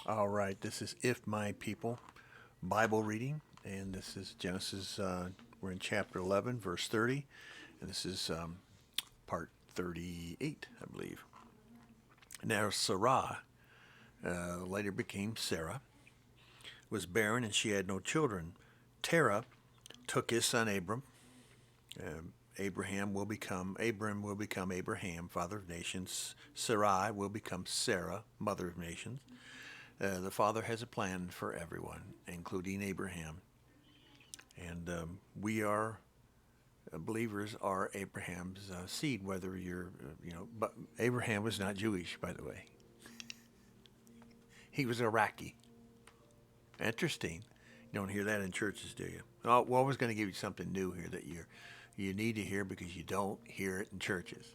All right, this is If My People Bible reading, and this is Genesis. We're in chapter 11, verse 30, and this is part 38, I believe. Now, Sarai later became Sarah, was barren, and she had no children. Terah took his son Abram. Abram will become Abraham, father of nations. Sarai will become Sarah, mother of nations. The Father has a plan for everyone, including Abraham. And we are believers are Abraham's seed, whether but Abraham was not Jewish, by the way. He was Iraqi. Interesting. You don't hear that in churches, do you? Oh, well, I was going to give you something new here that you need to hear because you don't hear it in churches.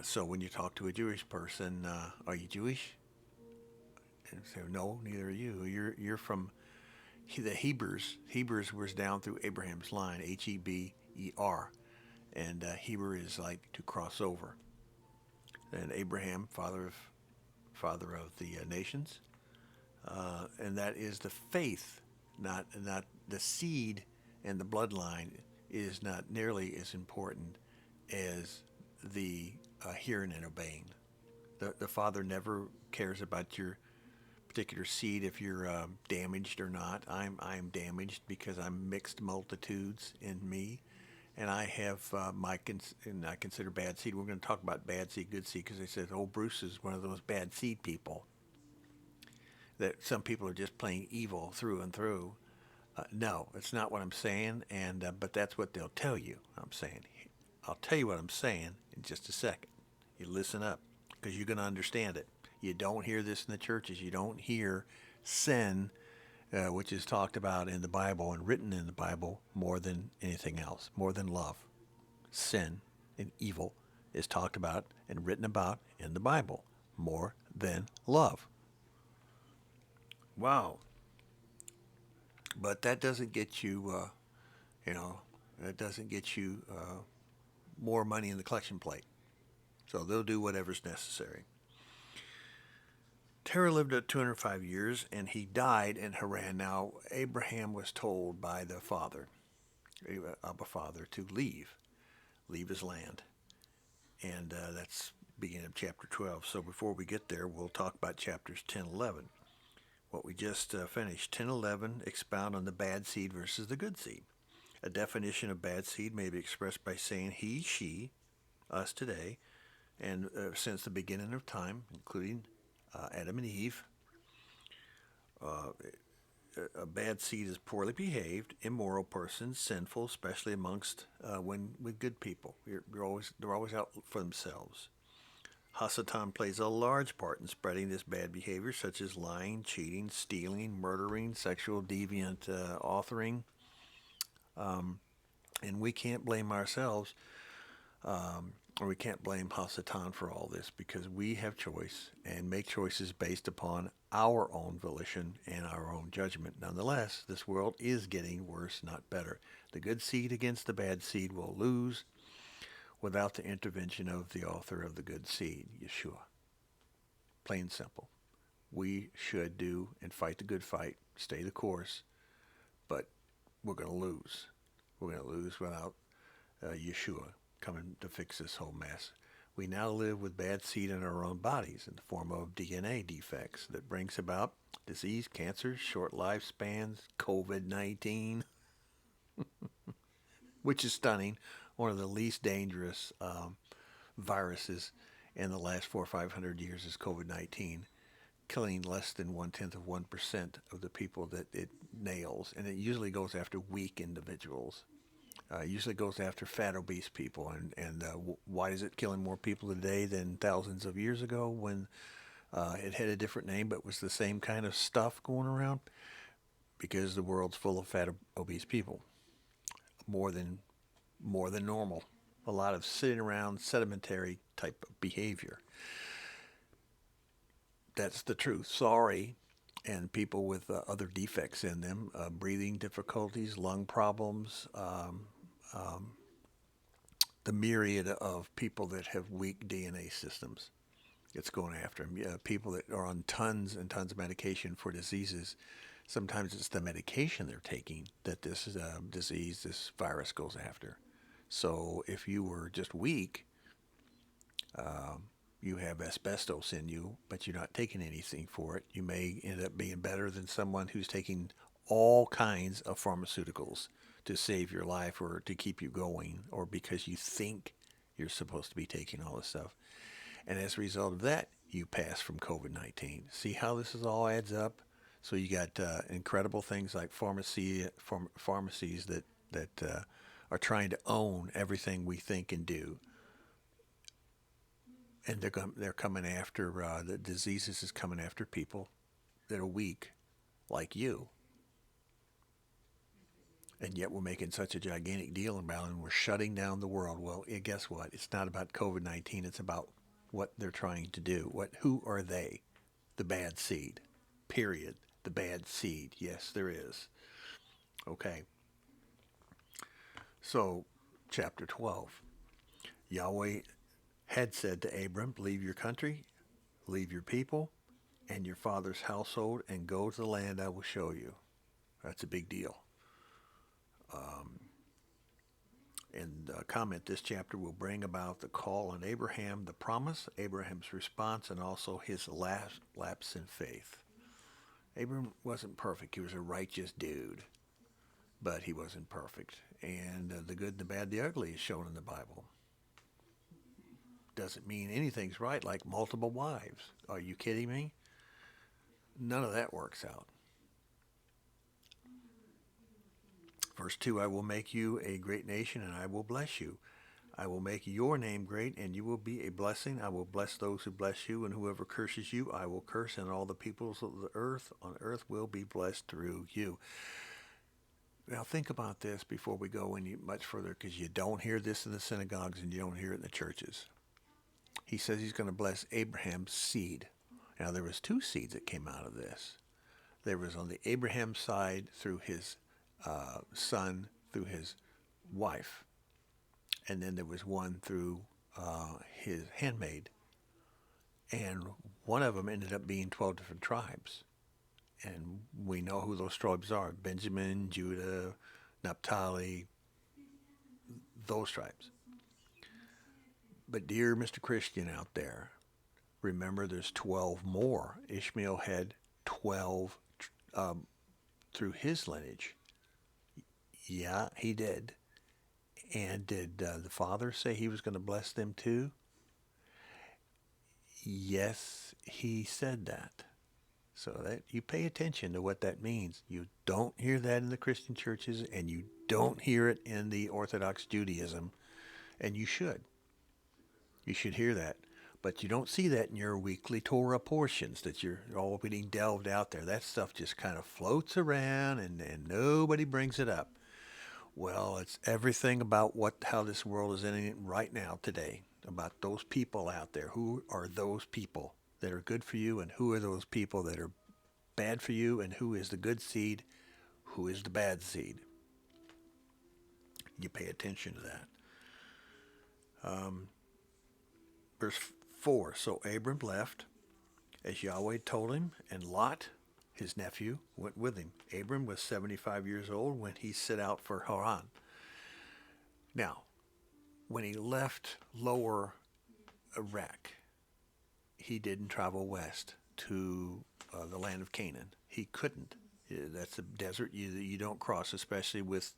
So when you talk to a Jewish person, are you Jewish? And say, no, neither are you. You're from the Hebrews. Hebrews was down through Abraham's line, Heber, and Heber is like to cross over. And Abraham, father of the nations, and that is the faith, not the seed, and the bloodline is not nearly as important as the hearing and obeying. The Father never cares about your particular seed if you're damaged or not. I'm damaged because I'm mixed multitudes in me, and I have and I consider bad seed. We're going to talk about bad seed, good seed, because they said, "Oh, Bruce is one of those bad seed people." That some people are just plain evil through and through. No, it's not what I'm saying, and but that's what they'll tell you. I'm saying. I'll tell you what I'm saying in just a second. You listen up, because you're going to understand it. You don't hear this in the churches. You don't hear sin, which is talked about in the Bible and written in the Bible more than anything else, more than love. Sin and evil is talked about and written about in the Bible more than love. Wow. But that doesn't get you, you know, that doesn't get you more money in the collection plate. So they'll do whatever's necessary. Terah lived at 205 years, and he died in Haran. Now, Abraham was told by the father, Abba Father, to leave his land. And that's beginning of chapter 12. So before we get there, we'll talk about chapters 10, 11. What we just finished. 10, 11 expound on the bad seed versus the good seed. A definition of bad seed may be expressed by saying he, she, us today, and since the beginning of time, including Adam and Eve. Uh, a bad seed is poorly behaved, immoral person, sinful, especially amongst when with good people. They're always out for themselves. Hasatan plays a large part in spreading this bad behavior, such as lying, cheating, stealing, murdering, sexual deviant authoring. And we can't blame ourselves, or we can't blame Hasatan for all this because we have choice and make choices based upon our own volition and our own judgment. Nonetheless, this world is getting worse, not better. The good seed against the bad seed will lose without the intervention of the author of the good seed, Yeshua. Plain and simple. We should do and fight the good fight, stay the course, but we're going to lose. We're going to lose without Yeshua coming to fix this whole mess. We now live with bad seed in our own bodies in the form of DNA defects that brings about disease, cancer, short lifespans, COVID-19, which is stunning. One of the least dangerous viruses in the last 400 or 500 years is COVID-19, killing less than 1/10 of 1% of the people that it nails. And it usually goes after weak individuals. Usually goes after fat, obese people. And why is it killing more people today than thousands of years ago when it had a different name but was the same kind of stuff going around? Because the world's full of fat, obese people, more than normal. A lot of sitting around, sedimentary type of behavior. That's the truth. Sorry. And people with other defects in them, breathing difficulties, lung problems, the myriad of people that have weak DNA systems. It's going after them. Yeah, people that are on tons and tons of medication for diseases, sometimes it's the medication they're taking that this disease, this virus goes after. So if you were just weak, you have asbestos in you, but you're not taking anything for it, you may end up being better than someone who's taking all kinds of pharmaceuticals to save your life or to keep you going or because you think you're supposed to be taking all this stuff. And as a result of that, you pass from COVID-19. See how this is all adds up? So you got incredible things like pharmacies that are trying to own everything we think and do, and they're coming after the diseases is coming after people that are weak, like you. And yet we're making such a gigantic deal about it, and we're shutting down the world. Well, guess what? It's not about COVID-19. It's about what they're trying to do. Who are they? The bad seed. Period. The bad seed. Yes, there is. Okay. So, chapter 12. Yahweh had said to Abram, leave your country, leave your people, and your father's household, and go to the land I will show you. That's a big deal. And comment, this chapter will bring about the call on Abraham, the promise, Abraham's response, and also his last lapse in faith. Abram wasn't perfect. He was a righteous dude, but he wasn't perfect. And the good, the bad, the ugly is shown in the Bible. Doesn't mean anything's right, like multiple wives. Are you kidding me? None of that works out. Verse 2, I will make you a great nation, and I will bless you. I will make your name great, and you will be a blessing. I will bless those who bless you, and whoever curses you, I will curse, and all the peoples of the earth on earth will be blessed through you. Now think about this before we go any much further, because you don't hear this in the synagogues and you don't hear it in the churches. He says he's going to bless Abraham's seed. Now there was two seeds that came out of this. There was on the Abraham side through his son, through his wife, and then there was one through his handmaid. And one of them ended up being 12 different tribes. And we know who those tribes are: Benjamin, Judah, Naphtali, those tribes. But dear Mr. Christian out there, remember there's 12 more. Ishmael had 12 through his lineage. Yeah, he did. And did the father say he was going to bless them too? Yes, he said that. So that you pay attention to what that means. You don't hear that in the Christian churches, and you don't hear it in the Orthodox Judaism, and you should. You should hear that. But you don't see that in your weekly Torah portions that you're all getting delved out there. That stuff just kind of floats around, and nobody brings it up. Well, it's everything about how this world is in it right now today, about those people out there. Who are those people that are good for you, and who are those people that are bad for you, and who is the good seed, who is the bad seed? You pay attention to that. Verse 4, so Abram left, as Yahweh told him, and Lot, his nephew, went with him. Abram was 75 years old when he set out for Haran. Now, when he left lower Iraq, he didn't travel west to the land of Canaan. He couldn't. That's a desert you don't cross, especially with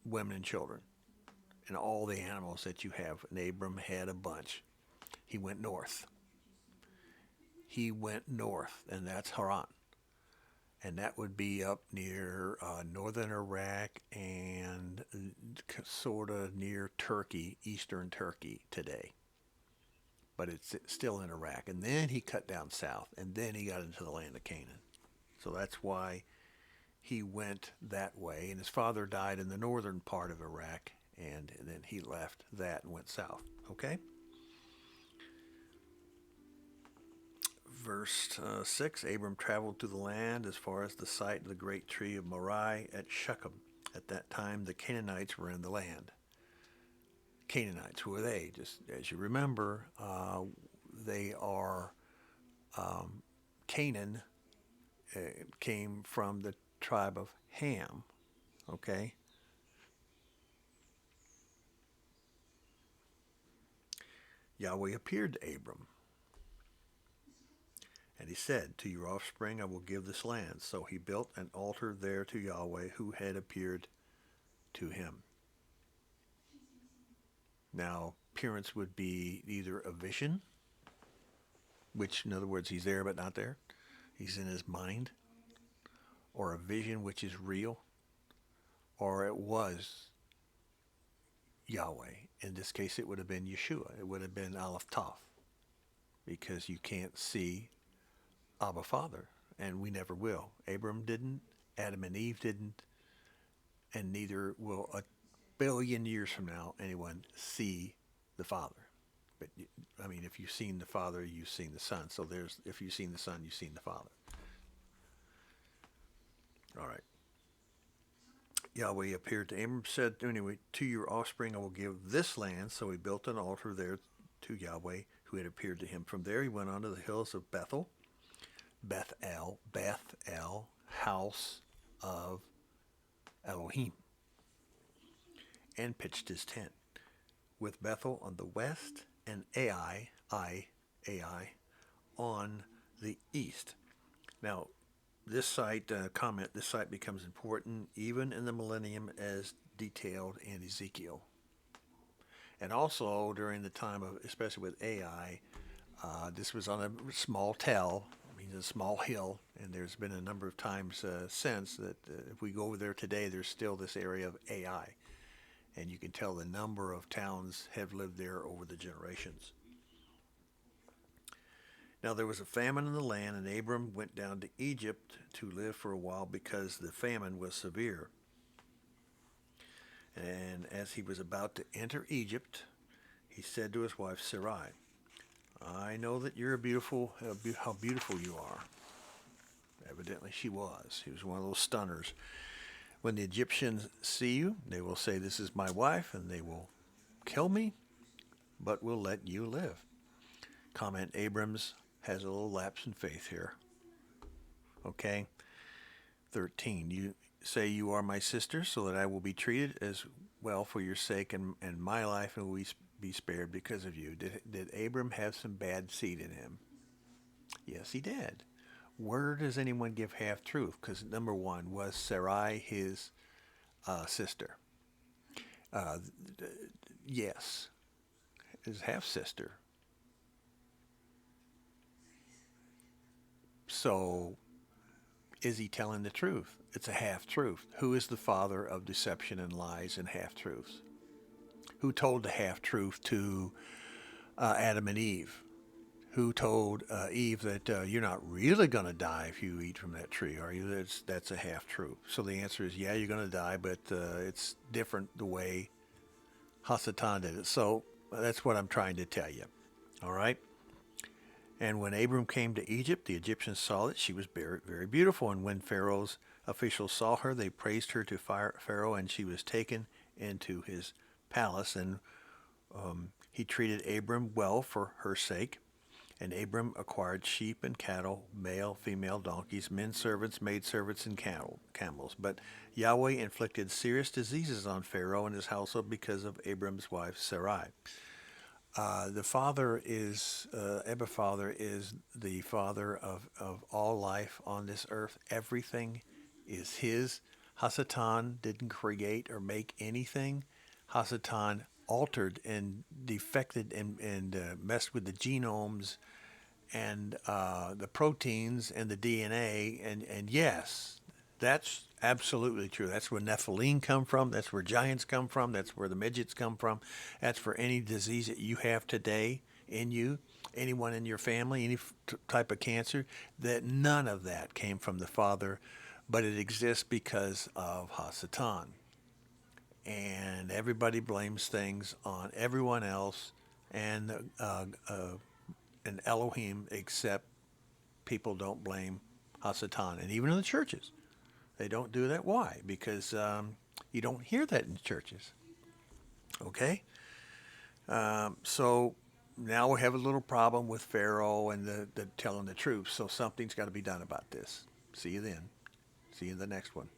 women and children and all the animals that you have. And Abram had a bunch. He went north. He went north, and that's Haran. And that would be up near northern Iraq and sort of near Turkey, eastern Turkey today. But it's still in Iraq. And then he cut down south, and then he got into the land of Canaan. So that's why he went that way. And his father died in the northern part of Iraq, and then he left that and went south. Okay? Verse 6, Abram traveled through the land as far as the site of the great tree of Sarai at Shechem. At that time, the Canaanites were in the land. Canaanites, who are they? Just as you remember, they are Canaan came from the tribe of Ham. Okay, Yahweh appeared to Abram, and he said, "To your offspring I will give this land." So he built an altar there to Yahweh, who had appeared to him. Now, appearance would be either a vision, which, in other words, he's there but not there. He's in his mind, or a vision which is real, or it was Yahweh. In this case, it would have been Yeshua. It would have been Aleph Toph, because you can't see Abba Father, and we never will. Abram didn't, Adam and Eve didn't, and neither will a billion years from now anyone see the Father. But I mean, if you've seen the Father, you've seen the Son. So there's, if you've seen the Son, you've seen the Father. All right. Yahweh appeared to Abram, said, anyway, to your offspring I will give this land. So he built an altar there to Yahweh, who had appeared to him. From there he went on to the hills of Bethel, house of Elohim, and pitched his tent, with Bethel on the west and Ai on the east. Now, this site becomes important even in the millennium as detailed in Ezekiel. And also during the time of, especially with Ai, this was on a small tell, a small hill, and there's been a number of times since that if we go over there today, there's still this area of Ai. And you can tell the number of towns have lived there over the generations. Now there was a famine in the land, and Abram went down to Egypt to live for a while because the famine was severe. And as he was about to enter Egypt, he said to his wife Sarai, "I know that you're beautiful, how beautiful you are." Evidently she was. She was one of those stunners. "When the Egyptians see you, they will say, 'This is my wife,' and they will kill me, but will let you live." Comment, Abrams has a little lapse in faith here. Okay. 13. You say you are my sister, so that I will be treated as well for your sake, and my life will be spared because of you. Did Abram have some bad seed in him? Yes, he did. Where does anyone give half truth? Because number one, was Sarai his sister? Yes, his half sister. So, is he telling the truth? It's a half truth. Who is the father of deception and lies and half truths? Who told the half truth to Adam and Eve? Who told Eve that you're not really going to die if you eat from that tree, are you? That's a half truth. So the answer is, yeah, you're going to die, but it's different the way Hasatan did it. So that's what I'm trying to tell you. All right. And when Abram came to Egypt, the Egyptians saw that she was very, very beautiful. And when Pharaoh's officials saw her, they praised her to Pharaoh, and she was taken into his palace. And he treated Abram well for her sake. And Abram acquired sheep and cattle, male, female donkeys, men servants, maid servants, and camels. But Yahweh inflicted serious diseases on Pharaoh and his household because of Abram's wife Sarai. The father is, Abba Father is the father of all life on this earth. Everything is his. Hasatan didn't create or make anything. Hasatan altered and defected and messed with the genomes and the proteins and the DNA. And yes, that's absolutely true. That's where Nephilim come from. That's where giants come from. That's where the midgets come from. That's for any disease that you have today in you, anyone in your family, any type of cancer, that none of that came from the Father, but it exists because of Hasatan. And everybody blames things on everyone else and Elohim, except people don't blame Hasatan. And even in the churches, they don't do that. Why? Because you don't hear that in churches. Okay? So now we have a little problem with Pharaoh and the telling the truth. So something's got to be done about this. See you then. See you in the next one.